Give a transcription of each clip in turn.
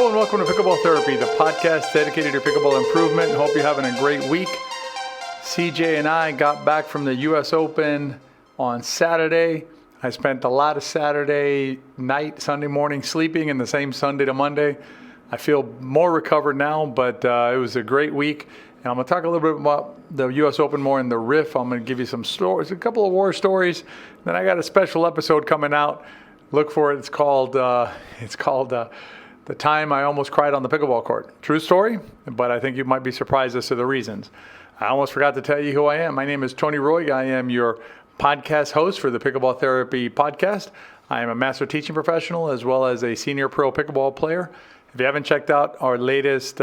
Hello and welcome to Pickleball Therapy, the podcast dedicated to pickleball improvement. Hope you're having a great week. CJ and I got back from the US Open on Saturday. I spent a lot of Saturday night, Sunday morning sleeping, and the same Sunday to Monday. I feel more recovered now, but it was a great week. And I'm going to talk a little bit about the US Open more in the riff. I'm going to give you some stories, a couple of war stories. Then I got a special episode coming out. Look for it. It's called The Time I Almost Cried on the Pickleball Court. True story, but I think you might be surprised as to the reasons. I almost forgot to tell you who I am. My name is Tony Roy. I am your podcast host for the Pickleball Therapy podcast. I am a master teaching professional as well as a senior pro pickleball player. If you haven't checked out our latest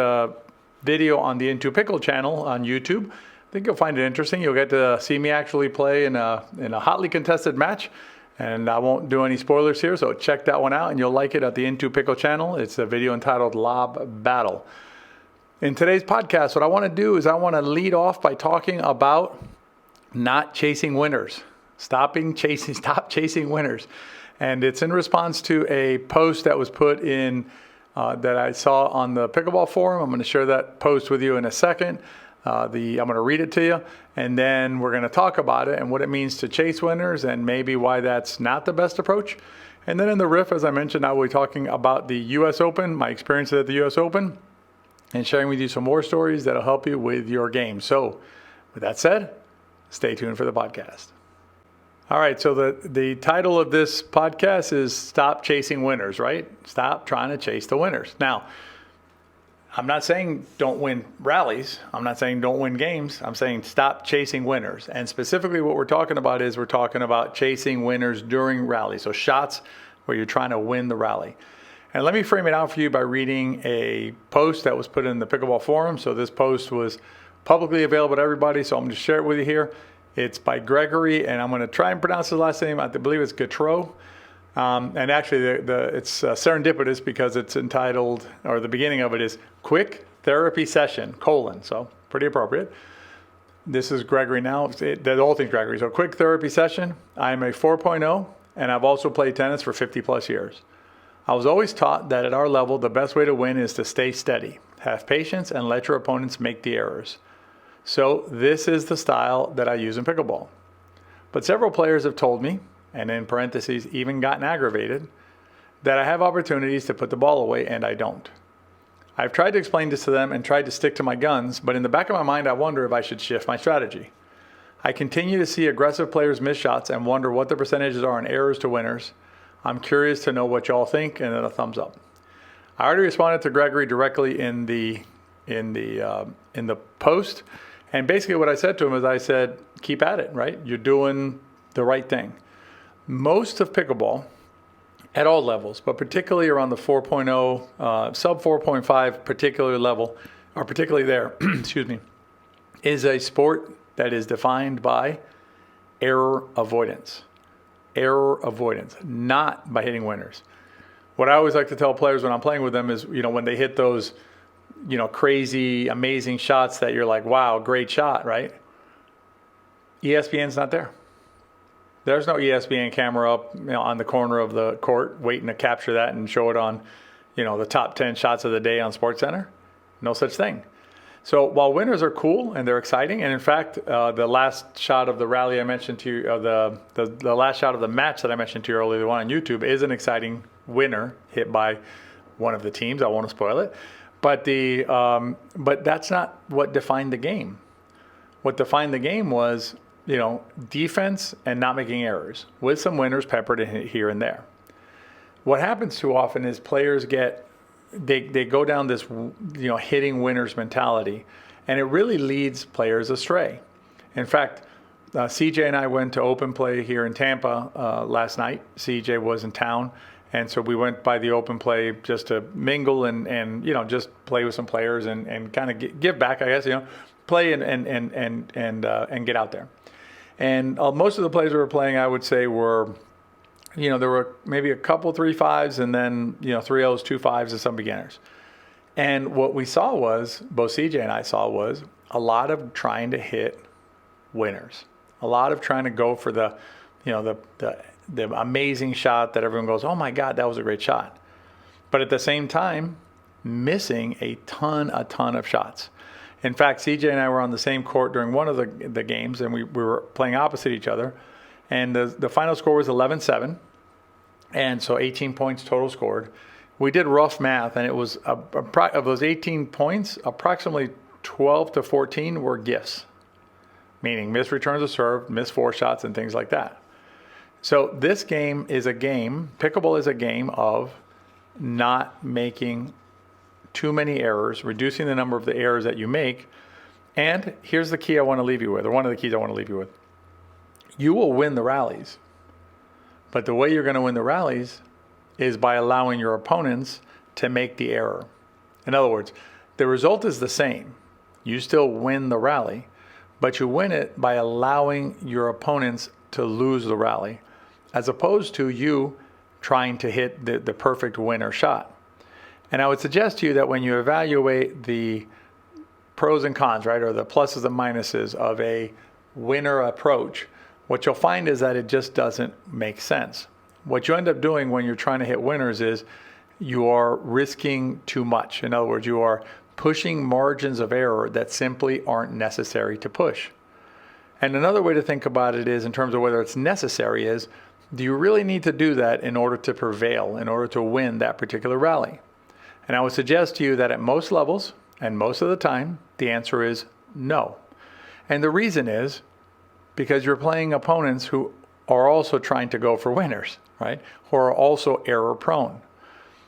video on the Into Pickle channel on YouTube, I think you'll find it interesting. You'll get to see me actually play in a hotly contested match. And I won't do any spoilers here, so check that one out and you'll like it at the Into Pickle channel. It's a video entitled Lob Battle. In today's podcast, what I want to do is I want to lead off by talking about not chasing winners. Stop chasing winners. And it's in response to a post that was put in that I saw on the Pickleball Forum. I'm going to share that post with you in a second. I'm going to read it to you, and then we're going to talk about it and what it means to chase winners and maybe why that's not the best approach. And then in the riff, as I mentioned, I will be talking about the US Open, my experiences at the US Open, and sharing with you some more stories that'll help you with your game. So with that said, stay tuned for the podcast. All right, so the title of this podcast is Stop Chasing Winners, right? Stop trying to chase the winners. Now, I'm not saying don't win rallies. I'm not saying don't win games. I'm saying stop chasing winners. And specifically what we're talking about is we're talking about chasing winners during rallies. So shots where you're trying to win the rally. And let me frame it out for you by reading a post that was put in the Pickleball Forum. So this post was publicly available to everybody. So I'm going to share it with you here. It's by Gregory, and I'm going to try and pronounce his last name. I believe it's Gautreau. And actually, it's serendipitous because it's entitled, or the beginning of it is Quick Therapy Session, : so pretty appropriate. This is Gregory now. The whole thing's Gregory. So Quick Therapy Session. I'm a 4.0, and I've also played tennis for 50 plus years. I was always taught that at our level, the best way to win is to stay steady, have patience, and let your opponents make the errors. So this is the style that I use in pickleball. But several players have told me, and in parentheses, even gotten aggravated, that I have opportunities to put the ball away and I don't. I've tried to explain this to them and tried to stick to my guns, but in the back of my mind, I wonder if I should shift my strategy. I continue to see aggressive players miss shots and wonder what the percentages are in errors to winners. I'm curious to know what y'all think, and then a thumbs up. I already responded to Gregory directly in the post, and basically what I said to him is I said, keep at it, right? You're doing the right thing. Most of pickleball, at all levels, but particularly around the 4.0, sub 4.5 particular level, or particularly there, excuse me, is a sport that is defined by error avoidance. Error avoidance, not by hitting winners. What I always like to tell players when I'm playing with them is, when they hit those, crazy, amazing shots that you're like, wow, great shot, right? ESPN's not there. There's no ESPN camera up on the corner of the court waiting to capture that and show it on, the top 10 shots of the day on SportsCenter. No such thing. So while winners are cool and they're exciting, and in fact, the last shot of the rally I mentioned to you, the last shot of the match that I mentioned to you earlier, the one on YouTube, is an exciting winner hit by one of the teams. I won't spoil it. But that's not what defined the game. What defined the game was defense and not making errors, with some winners peppered in here and there. What happens too often is players they go down this, hitting winners mentality, and it really leads players astray. In fact, CJ and I went to open play here in Tampa last night. CJ was in town, and so we went by the open play just to mingle and just play with some players and kind of give back, I guess, play and get out there. And most of the plays we were playing, I would say, were, there were maybe a couple 3-5s and then, 3-0s, 2-5s, and some beginners. And what we saw was, both CJ and I saw, was a lot of trying to hit winners. A lot of trying to go for the amazing shot that everyone goes, oh my God, that was a great shot. But at the same time, missing a ton of shots. In fact, CJ and I were on the same court during one of the games, and we were playing opposite each other. And the final score was 11-7. And so 18 points total scored. We did rough math, and it was, of those 18 points, approximately 12 to 14 were gifts, meaning missed returns of serve, missed 4 shots, and things like that. So this game is pickleball is a game of not making too many errors, reducing the number of the errors that you make. And here's the key I want to leave you with, or one of the keys I want to leave you with. You will win the rallies, but the way you're going to win the rallies is by allowing your opponents to make the error. In other words, the result is the same. You still win the rally, but you win it by allowing your opponents to lose the rally, as opposed to you trying to hit the perfect winner shot. And I would suggest to you that when you evaluate the pros and cons, right, or the pluses and minuses of a winner approach, what you'll find is that it just doesn't make sense. What you end up doing when you're trying to hit winners is you are risking too much. In other words, you are pushing margins of error that simply aren't necessary to push. And another way to think about it is, in terms of whether it's necessary, is do you really need to do that in order to prevail, in order to win that particular rally? And I would suggest to you that at most levels, and most of the time, the answer is no. And the reason is because you're playing opponents who are also trying to go for winners, right? Who are also error prone.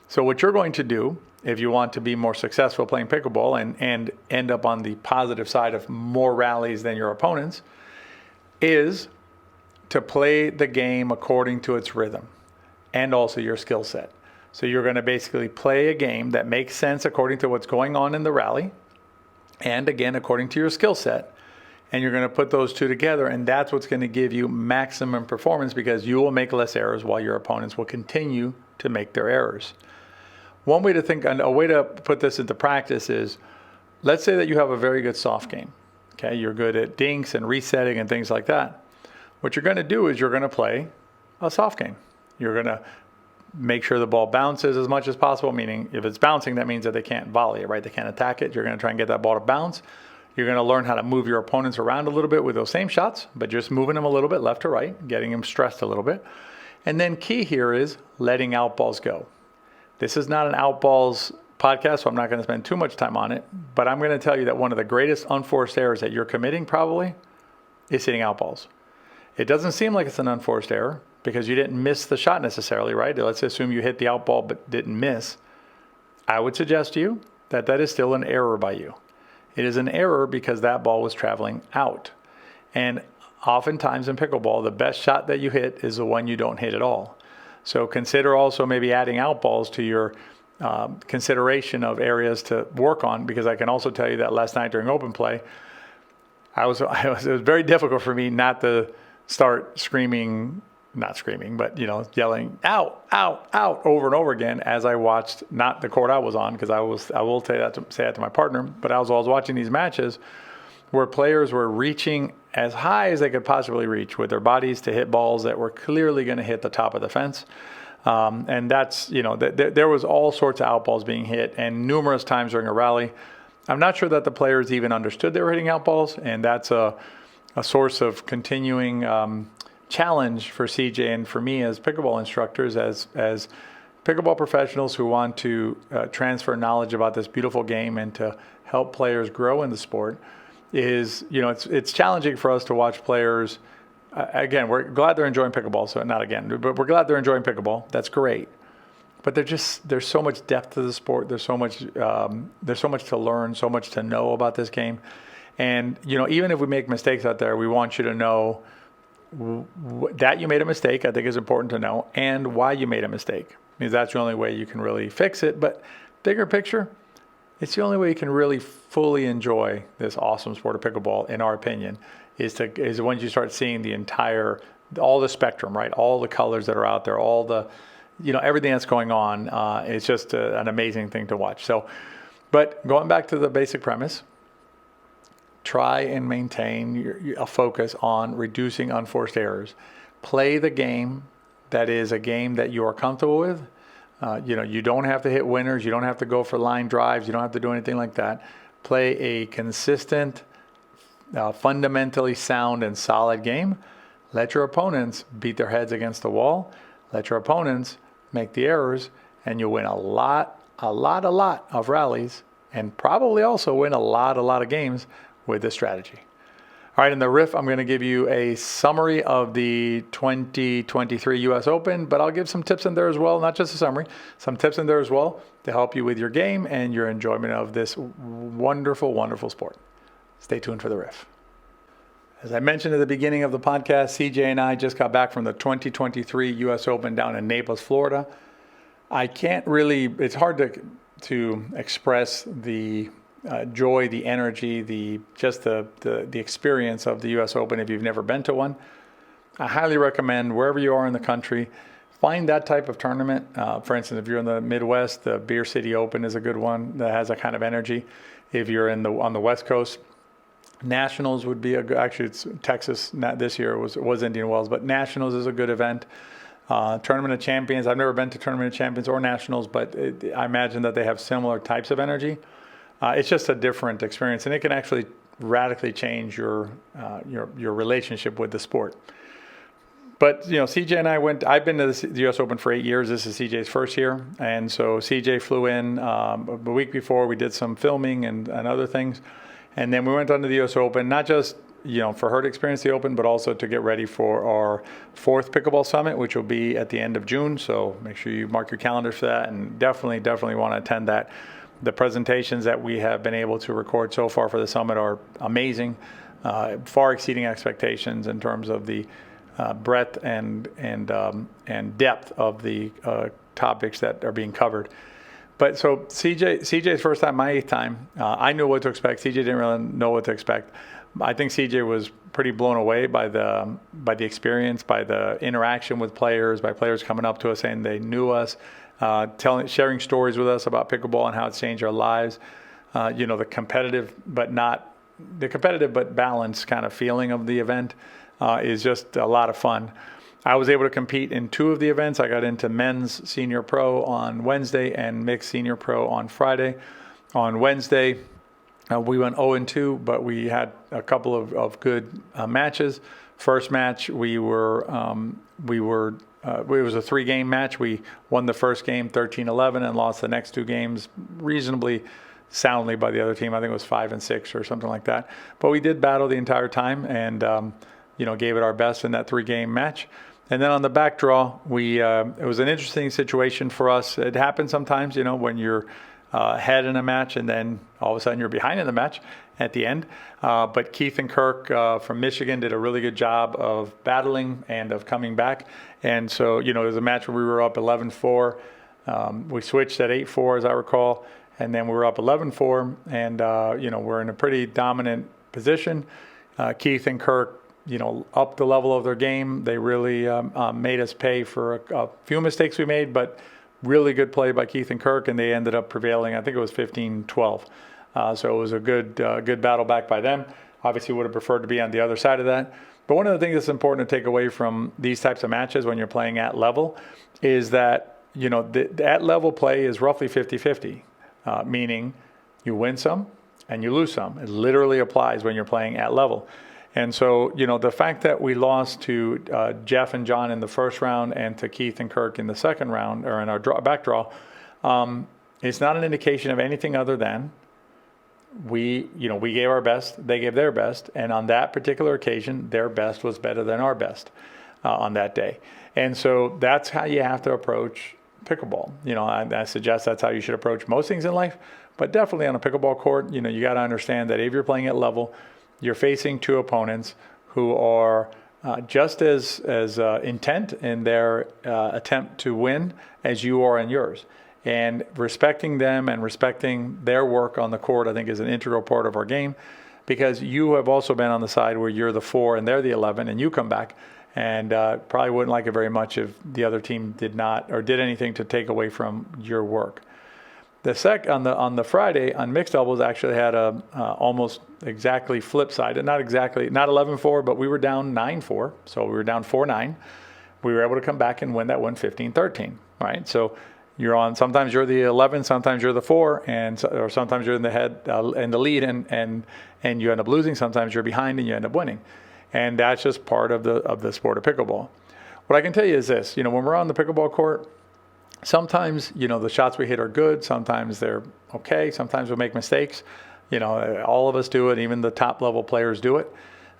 So what you're going to do, if you want to be more successful playing pickleball and end up on the positive side of more rallies than your opponents, is to play the game according to its rhythm and also your skill set. So you're going to basically play a game that makes sense according to what's going on in the rally, and again, according to your skill set. And you're going to put those two together, and that's what's going to give you maximum performance, because you will make less errors while your opponents will continue to make their errors. One way to think, and a way to put this into practice is, let's say that you have a very good soft game. Okay, you're good at dinks and resetting and things like that. What you're going to do is you're going to play a soft game. You're going to make sure the ball bounces as much as possible, meaning if it's bouncing, that means that they can't volley it, right? They can't attack it. You're going to try and get that ball to bounce. You're going to learn how to move your opponents around a little bit with those same shots, but just moving them a little bit left to right, getting them stressed a little bit. And then key here is letting out balls go. This is not an out balls podcast, so I'm not going to spend too much time on it, but I'm going to tell you that one of the greatest unforced errors that you're committing probably is hitting out balls. It doesn't seem like it's an unforced error because you didn't miss the shot necessarily, right? Let's assume you hit the out ball but didn't miss. I would suggest to you that that is still an error by you. It is an error because that ball was traveling out. And oftentimes in pickleball, the best shot that you hit is the one you don't hit at all. So consider also maybe adding out balls to your consideration of areas to work on, because I can also tell you that last night during open play, it was very difficult for me not to start yelling out, out, out over and over again as I watched, not the court I was on, because I will say that to my partner, but I was watching these matches where players were reaching as high as they could possibly reach with their bodies to hit balls that were clearly going to hit the top of the fence. And that's, there was all sorts of out balls being hit, and numerous times during a rally. I'm not sure that the players even understood they were hitting out balls, and that's a source of continuing challenge for CJ and for me as pickleball instructors, as pickleball professionals who want to transfer knowledge about this beautiful game and to help players grow in the sport. It's challenging for us to watch players. Again, we're glad they're enjoying pickleball. So not again, but we're glad they're enjoying pickleball. That's great. But there's so much depth to the sport. There's so much to learn, so much to know about this game. And even if we make mistakes out there, we want you to know that you made a mistake. I think is important to know, and why you made a mistake, because that's the only way you can really fix it. But bigger picture, it's the only way you can really fully enjoy this awesome sport of pickleball, in our opinion, is once you start seeing all the spectrum, right? All the colors that are out there, all the, everything that's going on. It's just an amazing thing to watch. So, but going back to the basic premise, try and maintain a focus on reducing unforced errors. Play the game that is a game that you are comfortable with. You don't have to hit winners. You don't have to go for line drives. You don't have to do anything like that. Play a consistent, fundamentally sound and solid game. Let your opponents beat their heads against the wall. Let your opponents make the errors, and you'll win a lot of rallies, and probably also win a lot of games with this strategy. All right, in the riff, I'm going to give you a summary of the 2023 US Open, but I'll give some tips in there as well, not just a summary, some tips in there as well to help you with your game and your enjoyment of this wonderful sport. Stay tuned for the riff. As I mentioned at the beginning of the podcast, CJ and I just got back from the 2023 US Open down in Naples, Florida. It's hard to express the joy, the energy, the experience of the US Open if you've never been to one. I highly recommend wherever you are in the country, find that type of tournament. For instance, if you're in the Midwest, the Beer City Open is a good one that has a kind of energy. If you're on the West Coast, Nationals would be actually it's Texas this year, it was Indian Wells, but Nationals is a good event. Tournament of Champions, I've never been to Tournament of Champions or Nationals, but I imagine that they have similar types of energy. It's just a different experience, and it can actually radically change your relationship with the sport. But CJ and I've been to the U.S. Open for 8 years. This is CJ's first year, and so CJ flew in a week before. We did some filming and other things, and then we went on to the U.S. Open, not just for her to experience the Open, but also to get ready for our 4th Pickleball Summit, which will be at the end of June. So make sure you mark your calendars for that, and definitely want to attend that. The presentations that we have been able to record so far for the summit are amazing, far exceeding expectations in terms of the breadth and depth of the topics that are being covered. But so CJ's first time, my 8th time. I knew what to expect. CJ didn't really know what to expect. I think CJ was pretty blown away by the experience, by the interaction with players, by players coming up to us saying they knew us, sharing stories with us about pickleball and how it's changed our lives. The competitive but balanced kind of feeling of the event is just a lot of fun. I was able to compete in 2 of the events. I got into men's senior pro on Wednesday and mixed senior pro on Friday. On Wednesday, we went 0-2, but we had a couple of good matches. First match, it was a 3-game match. We won the first game 13-11 and lost the next 2 games reasonably soundly by the other team. I think it was 5-6 or something like that. But we did battle the entire time and gave it our best in that 3-game match. And then on the back draw, it was an interesting situation for us. It happens sometimes, when you're ahead in a match and then all of a sudden you're behind in the match at the end. But Keith and Kirk from Michigan did a really good job of battling and of coming back. And so, there was a match where we were up 11-4. We switched at 8-4, as I recall. And then we were up 11-4. And, we're in a pretty dominant position. Keith and Kirk, upped the level of their game. They really made us pay for a few mistakes we made, but really good play by Keith and Kirk, and they ended up prevailing. I think it was 15-12. So it was a good battle back by them. Obviously would have preferred to be on the other side of that. But one of the things that's important to take away from these types of matches when you're playing at level is that, the at level play is roughly 50-50, meaning you win some and you lose some. It literally applies when you're playing at level. And so, the fact that we lost to Jeff and John in the first round and to Keith and Kirk in the second round, or in our back draw, it's not an indication of anything other than we gave our best, they gave their best, and on that particular occasion, their best was better than our best on that day. And so that's how you have to approach pickleball. I suggest that's how you should approach most things in life, but definitely on a pickleball court, you got to understand that if you're playing at level, you're facing 2 opponents who are just as intent in their attempt to win as you are in yours. And respecting them and respecting their work on the court, I think, is an integral part of our game, because you have also been on the side where you're the 4 and they're the 11, and you come back and probably wouldn't like it very much if the other team did not or did anything to take away from your work. On the Friday on mixed doubles, actually had a almost exactly flip side, and not 11-4, but we were down 9-4, so we were down 4-9. We were able to come back and win that one 15-13, right? So, Sometimes you're the 11, sometimes you're the 4, or sometimes you're in the head in the lead, and you end up losing. Sometimes you're behind and you end up winning, and that's just part of the sport of pickleball. What I can tell you is this: when we're on the pickleball court, sometimes the shots we hit are good. Sometimes they're okay. Sometimes we make mistakes. All of us do it. Even the top level players do it.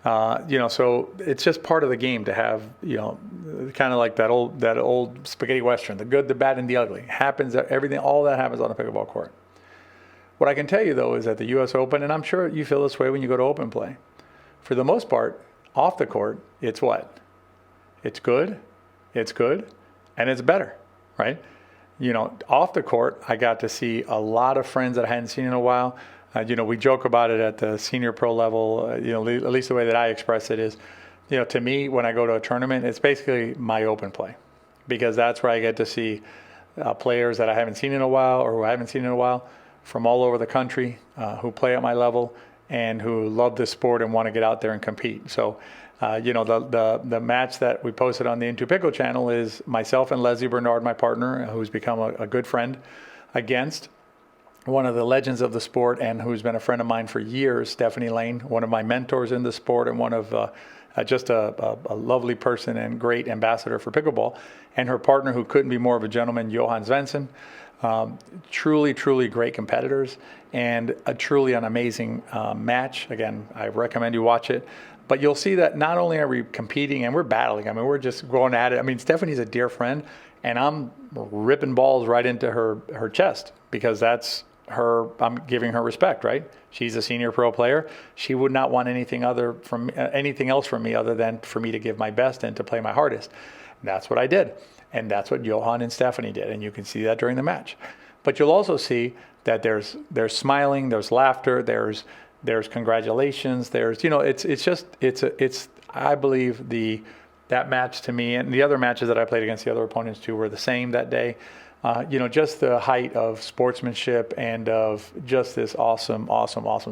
So it's just part of the game to have, kind of like that old spaghetti western, the good, the bad, and the ugly. All that happens on a pickleball court. What I can tell you though is at the US Open, and I'm sure you feel this way when you go to open play, for the most part, off the court, it's what? It's good, and it's better, right? Off the court, I got to see a lot of friends that I hadn't seen in a while. We joke about it at the senior pro level, at least the way that I express it is, to me, when I go to a tournament, it's basically my open play, because that's where I get to see players that I haven't seen in a while, or who I haven't seen in a while, from all over the country, who play at my level and who love this sport and want to get out there and compete. So, the match that we posted on the Into Pickle channel is myself and Leslie Bernard, my partner, who's become a good friend, against one of the legends of the sport and who's been a friend of mine for years, Stephanie Lane, one of my mentors in the sport and one of just a lovely person and great ambassador for pickleball, and her partner, who couldn't be more of a gentleman, Johan Svensson. Truly, truly great competitors, and truly an amazing match. Again, I recommend you watch it. But you'll see that not only are we competing and we're battling, we're just going at it. Stephanie's a dear friend, and I'm ripping balls right into her chest, because that's I'm giving her respect, right? She's a senior pro player. She would not want anything else from me other than for me to give my best and to play my hardest. And that's what I did. And that's what Johan and Stephanie did. And you can see that during the match. But you'll also see that there's smiling, there's laughter, there's congratulations, I believe that match to me, and the other matches that I played against the other opponents too, were the same that day. Just the height of sportsmanship and of just this awesome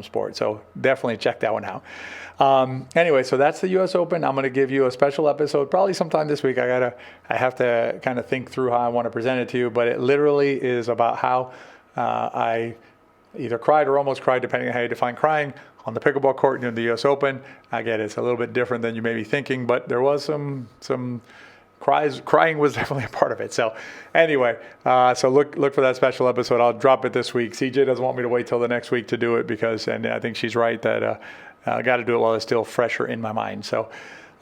sport. So definitely check that one out. Anyway, so that's the US Open. I'm going to give you a special episode probably sometime this week. I have to kind of think through how I want to present it to you, but it literally is about how I either cried or almost cried, depending on how you define crying, on the pickleball court in the US Open. Again, it's a little bit different than you may be thinking, but there was some crying was definitely a part of it. So anyway, so look for that special episode. I'll drop it this week. CJ doesn't want me to wait till the next week to do it, and I think she's right that I got to do it while it's still fresher in my mind. So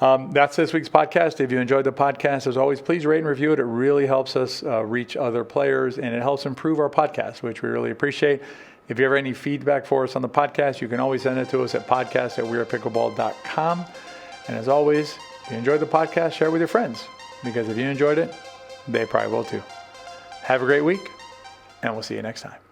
that's this week's podcast. If you enjoyed the podcast, as always, please rate and review it. It really helps us reach other players, and it helps improve our podcast, which we really appreciate. If you have any feedback for us on the podcast, you can always send it to us at podcast@wearepickleball.com. And as always, if you enjoyed the podcast, share it with your friends, because if you enjoyed it, they probably will too. Have a great week, and we'll see you next time.